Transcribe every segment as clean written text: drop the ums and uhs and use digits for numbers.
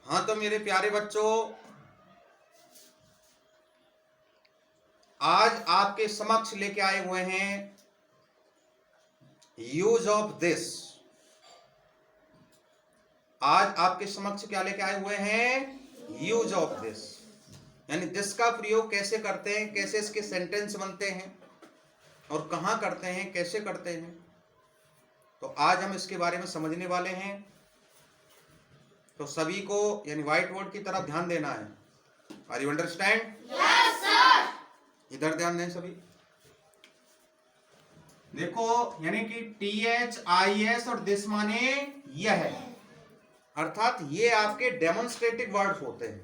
हाँ तो मेरे प्यारे बच्चों, आज आपके समक्ष लेके आए हुए हैं यूज ऑफ दिस। आज आपके समक्ष क्या लेके आए हुए हैं? यूज ऑफ दिस, यानी दिस का प्रयोग कैसे करते हैं, कैसे इसके सेंटेंस बनते हैं और कहां करते हैं, कैसे करते हैं। तो आज हम इसके बारे में समझने वाले हैं। तो सभी को यानी व्हाइट बोर्ड की तरफ ध्यान देना है। Are you understand? Yes sir. इधर ध्यान दें सभी। देखो, यानी कि THIS और दिस माने यह है, अर्थात ये आपके डेमोन्स्ट्रेटिव वर्ड्स होते हैं।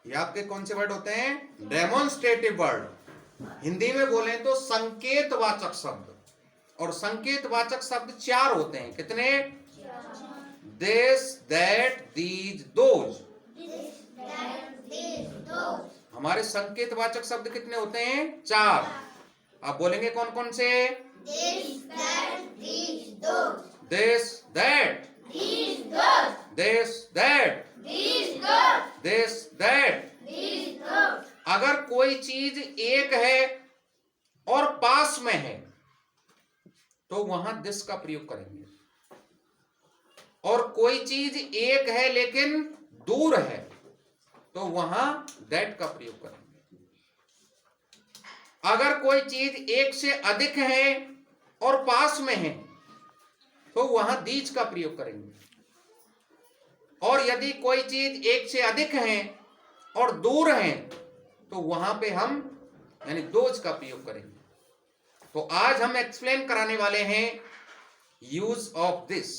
ये आपके कौन से वर्ड होते हैं? Demonstrative word. हिंदी में बोले तो संकेतवाचक शब्द, और संकेतवाचक शब्द 4 होते हैं। कितने? This, that, these, those. हमारे संकेतवाचक शब्द कितने होते हैं? 4। आप बोलेंगे कौन कौन से? This, that, these, those. This, that, these, those. This, that, these, those. This, that. These, those. अगर कोई चीज एक है और पास में है तो वहां दिस का प्रयोग करेंगे, और कोई चीज एक है लेकिन दूर है तो वहां दैट का प्रयोग करेंगे। अगर कोई चीज एक से अधिक है और पास में है तो वहां दीज का प्रयोग करेंगे, और यदि कोई चीज एक से अधिक है और दूर है तो वहां पे हम यानी दोज का प्रयोग करेंगे। तो आज हम एक्सप्लेन कराने वाले हैं यूज ऑफ दिस,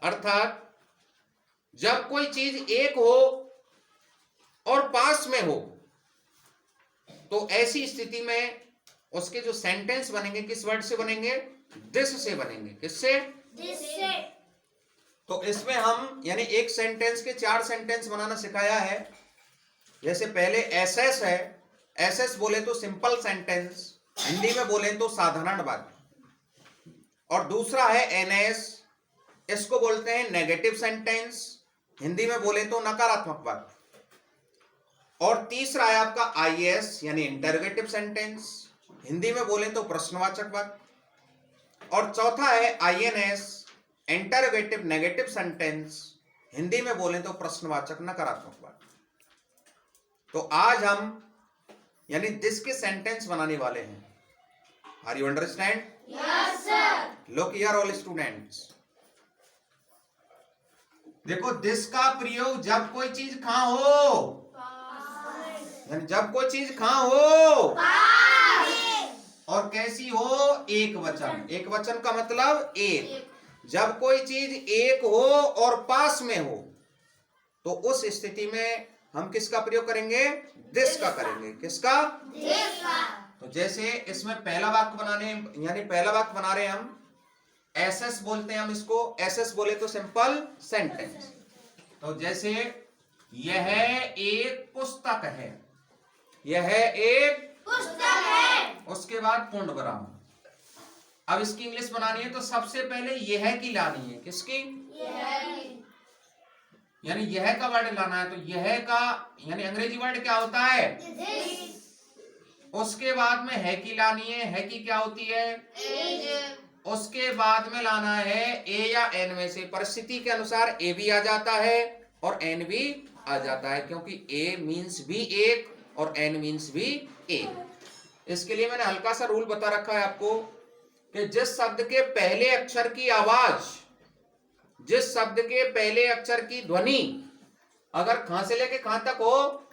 अर्थात जब कोई चीज एक हो और पास में हो तो ऐसी स्थिति में उसके जो सेंटेंस बनेंगे किस वर्ड से बनेंगे? दिस से बनेंगे। किससे? दिस से। तो इसमें हम यानी एक सेंटेंस के 4 सेंटेंस बनाना सिखाया है। जैसे पहले एसएस है, एसएस बोले तो सिंपल सेंटेंस, हिंदी में बोले तो साधारण वाक्य। और दूसरा है एनएस, इसको बोलते हैं नेगेटिव सेंटेंस, हिंदी में बोले तो नकारात्मक वाक्य। और तीसरा है आपका आईएस यानी इंटरोगेटिव सेंटेंस, हिंदी में बोले तो प्रश्नवाचक वाक्य। और चौथा है INS, interrogative negative sentence, Hindi में बोले तो प्रश्नवाचक नकारात्मक वाक्य। तो आज हम यानी दिस के सेंटेंस बनाने वाले हैं। Are you understand? Yes sir. Look here all students. देखो, दिस का प्रयोग जब कोई चीज कहां हो, यानी जब कोई चीज कहां हो और कैसी हो? एक वचन। एक वचन का मतलब एक। जब कोई चीज एक हो और पास में हो तो उस स्थिति में हम किसका प्रयोग करेंगे? दिस का करेंगे। किसका? दिस का। तो जैसे इसमें पहला वाक्य बनाने यानी पहला वाक्य बना रहे हैं हम, एसएस बोलते हैं हम इसको। एसएस बोले तो सिंपल सेंटेंस। तो जैसे यह एक पुस्तक है, यह एक पुस्तक है। उसके बाद पूर्ण विराम। अब इसकी इंग्लिश बनानी है तो सबसे पहले यह की लानी है। किसकी? यानी यह का वर्ड लाना है। तो यह का यानी अंग्रेजी वर्ड क्या होता है? दिस। उसके बाद में है की लानी है। है की क्या होती है? एज। उसके बाद में लाना है ए या एन में से। परिस्थिति के अनुसार ए भी आ जाता है और एन भी आ जाता है, क्योंकि ए मीन्स भी एक और एन मीन्स भी एक। इसके लिए मैंने हल्का सा रूल बता रखा है आपको कि जिस शब्द के पहले अक्षर की आवाज, जिस शब्द के पहले अक्षर की ध्वनि अगर खां से लेके खां तक हो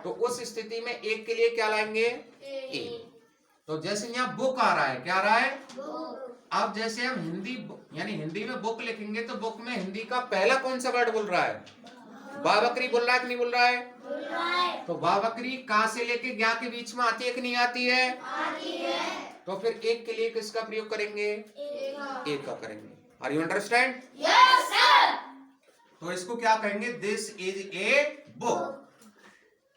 तो उस स्थिति में एक के लिए क्या लाएंगे? ए। तो जैसे यहाँ बुक आ रहा है, क्या आ रहा है? अब जैसे हम हिंदी यानी हिंदी में बुक लिखेंगे तो बुक में हिंदी का पहला कौन सा वर्ड बोल रहा है? बा बकरी बोल रहा है कि नहीं बोल रहा है? तो बा बकरी का से लेके ज्ञा के बीच में आती है कि नहीं आती है? आती है। तो फिर एक के लिए किसका प्रयोग करेंगे? एक का करेंगे। Are you understand? Yes sir. तो इसको क्या कहेंगे? This is a book.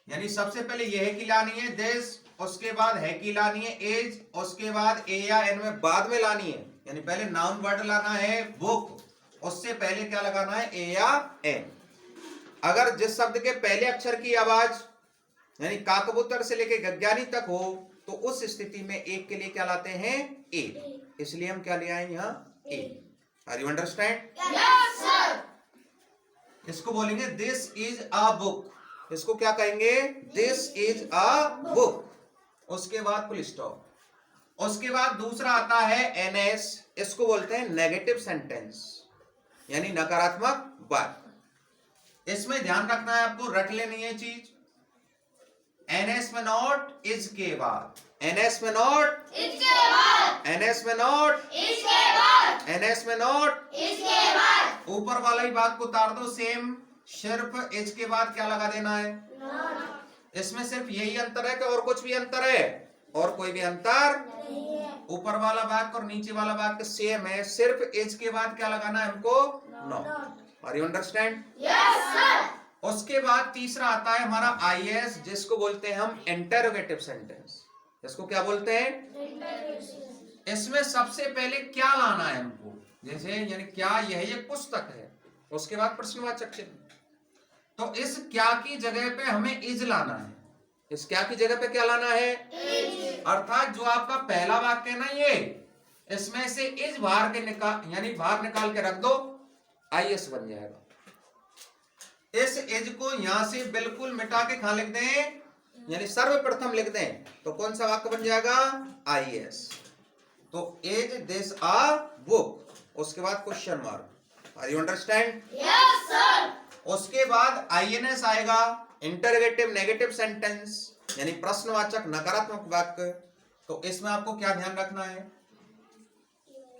यानी सबसे पहले यह की लानी है दिस, उसके बाद है की लानी है एज, उसके बाद ए या एन में बाद में लानी है। यानी पहले नाउन वर्ड लाना है बुक, उससे पहले क्या लगाना है, ए या एन। अगर जिस शब्द के पहले अक्षर की आवाज यानी का कबूतर से लेके गज्ञानी तक हो तो उस स्थिति में एक के लिए क्या लाते हैं, ए। इसलिए हम क्या ले आए यहाँ, ए। Are you understand? Yes, sir. इसको बोलेंगे दिस इज अ बुक। इसको क्या कहेंगे, दिस इज अ बुक। उसके बाद फुल स्टॉप। उसके बाद दूसरा आता है एनएस। इसको बोलते हैं नेगेटिव सेंटेंस यानी नकारात्मक वाक्य। इसमें ध्यान रखना है आपको, रट लेनी है चीज। एनएस में नॉट इज के बाद, एनएस में नॉट, इसके बाद, एनएस में नॉट, इसके बाद, एनएस में नॉट। इसके बाद, ऊपर वाला ही बात को उतार दो सेम, सिर्फ इज के बाद क्या लगा देना है। इसमें सिर्फ यही अंतर है कि और कुछ भी अंतर है, और कोई भी अंतर नहीं है। ऊपर वाला वाक्य और नीचे वाला वाक्य सेम है, सिर्फ इज के बाद क्या लगाना है हमको, not. Are you understand? Yes, sir. उसके बाद तीसरा आता है हमारा आईएस, जिसको बोलते हैं हम इंटरोगेटिव सेंटेंस। इसको क्या बोलते हैं? इसमें सबसे पहले क्या लाना है हमको, जैसे यानी क्या यह एक पुस्तक है, उसके बाद प्रश्नवाचक चिन्ह। तो इस क्या की जगह पे हमें इज लाना है। इस क्या की जगह पे क्या लाना है, अर्थात जो आपका पहला वाक्य है ना, ये इसमें से इज बाहर के निकाल यानी बाहर निकाल के रख दो, आईएस बन जाएगा। इस एज को यहां से बिल्कुल मिटा के कहां लिख दें, यानी सर्वप्रथम लिख दें, तो कौन सा वाक्य बन जाएगा, आईएस। तो एज दिस अ बुक, उसके बाद question mark. Are you understand? Yes, sir. उसके बाद आईएनएस आएगा, इंटरोगेटिव नेगेटिव सेंटेंस यानी प्रश्नवाचक नकारात्मक वाक्य। तो इसमें आपको क्या ध्यान रखना है,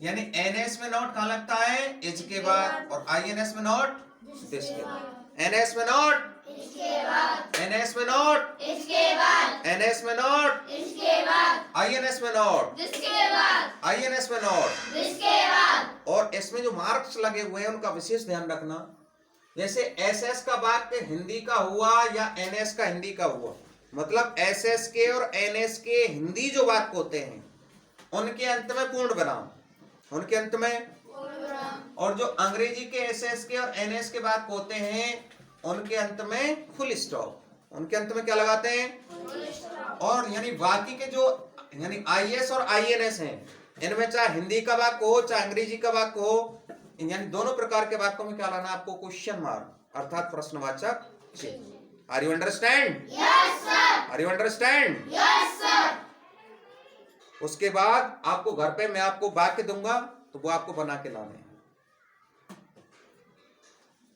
यानी एनएस में नॉट कहां लगता है, इज के बाद, और आईएनएस में नॉट दिस के बाद। एनएस में नॉट, इसके बाद, एनएस में नॉट, इसके बाद, एनएस में नॉट, इसके बाद, आईएनएस में नॉट, जिसके बाद, आईएनएस में नॉट। जिसके बाद, और इसमें जो मार्क्स लगे हुए हैं उनका विशेष ध्यान रखना। जैसे एसएस का वाक्य हिंदी का हुआ या एनएस का हिंदी का हुआ, मतलब एसएस के और एनएस के हिंदी जो वाक्य होते हैं उनके अंत में पूर्ण विराम, उनके अंत में, और जो अंग्रेजी के एसएस के और एनएस के वाक्य होते हैं उनके अंत में फुल स्टॉप। उनके अंत में क्या लगाते हैं, और यानी बाकी के जो यानी आईएस और आईएनएस हैं, इनमें चाहे हिंदी का वाक्य हो चाहे अंग्रेजी का वाक्य हो, यानी दोनों प्रकार के वाक्यों में क्या लाना है आपको, क्वेश्चन मार्क अर्थात प्रश्नवाचक चिन्ह। Are you understand? Yes, sir. Are you understand? Yes, sir. उसके बाद आपको घर पे मैं आपको वाक्य दूंगा तो वो आपको बना के लाने हैं।